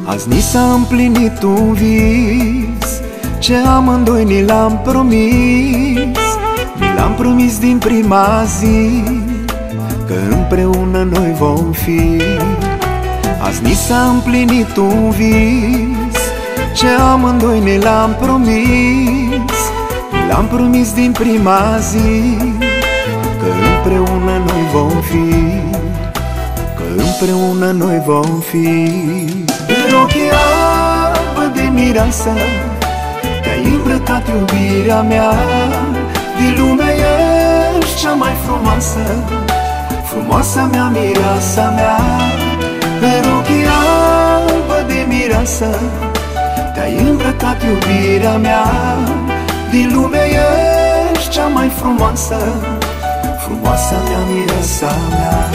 Azi ni s-a împlinit un vis ce amândoi ni l-am promis. Ni l-am promis din prima zi că împreună noi vom fi. Azi ni s-a împlinit un vis ce amândoi ni l-am promis. Ni l-am promis din prima zi că împreună noi vom fi. Că împreună noi vom fi. În ochii albă de mireasă te-ai îmbrăcat, iubirea mea. Din lume ești cea mai frumoasă, frumoasa mea, mireasa mea. În ochii albă de mireasă te-ai îmbrăcat, iubirea mea. Din lume ești cea mai frumoasă, frumoasa mea, mireasa mea.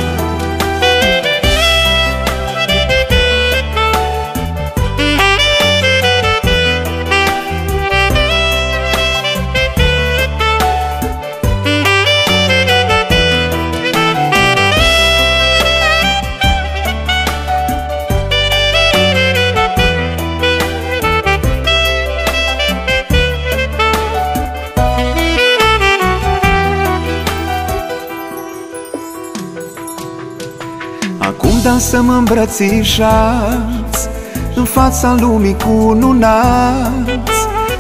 Acum dansăm îmbrățișați în fața lumii cununați.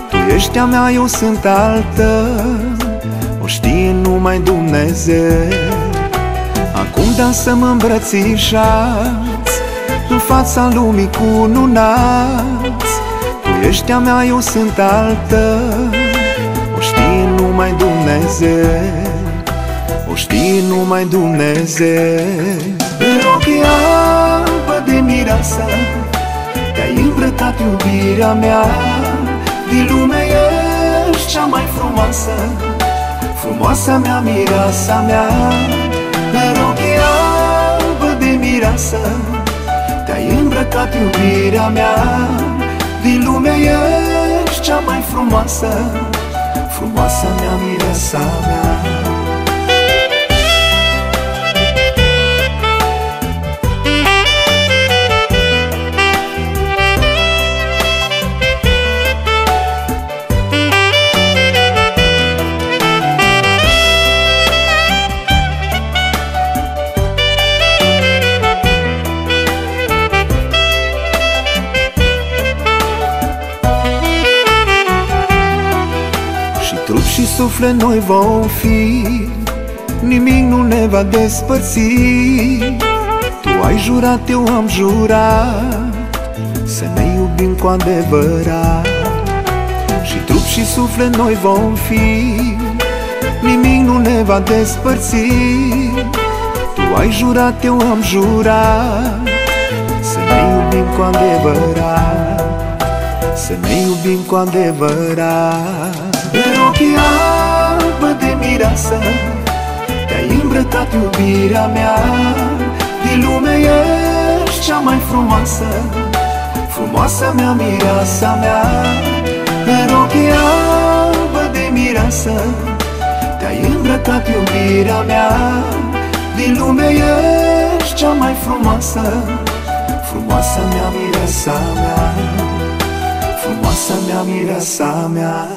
Tu ești a mea, eu sunt al tău, o știe numai Dumnezeu. Acum dansăm îmbrățișați în fața lumii cununați. Tu ești a mea, eu sunt al tău, o știe numai Dumnezeu, o știe numai Dumnezeu. În ochii albă de mireasă te-ai îmbrăcat, iubirea mea. Din lume ești cea mai frumoasă, frumoasa mea, mireasa mea. În ochii albă de mireasă te-ai îmbrăcat, iubirea mea. Din lume ești cea mai frumoasă, frumoasa mea, mireasa mea. Trup și suflet noi vom fi, nimic nu ne va despărți. Tu ai jurat, eu am jurat, să ne iubim cu adevărat. Și trup și suflet noi vom fi, nimic nu ne va despărți. Tu ai jurat, eu am jurat, să ne iubim cu adevărat, să ne iubim cu adevărat. În ochii albă de mireasă te-ai îmbrăcat, iubirea mea. Din lume ești cea mai frumoasă, frumoasa mea, mireasa mea. În ochii albă de mireasă te-ai îmbrăcat, iubirea mea. Din lume ești cea mai frumoasă, frumoasa mea, mireasa mea. Frumoasa mea, mireasa mea.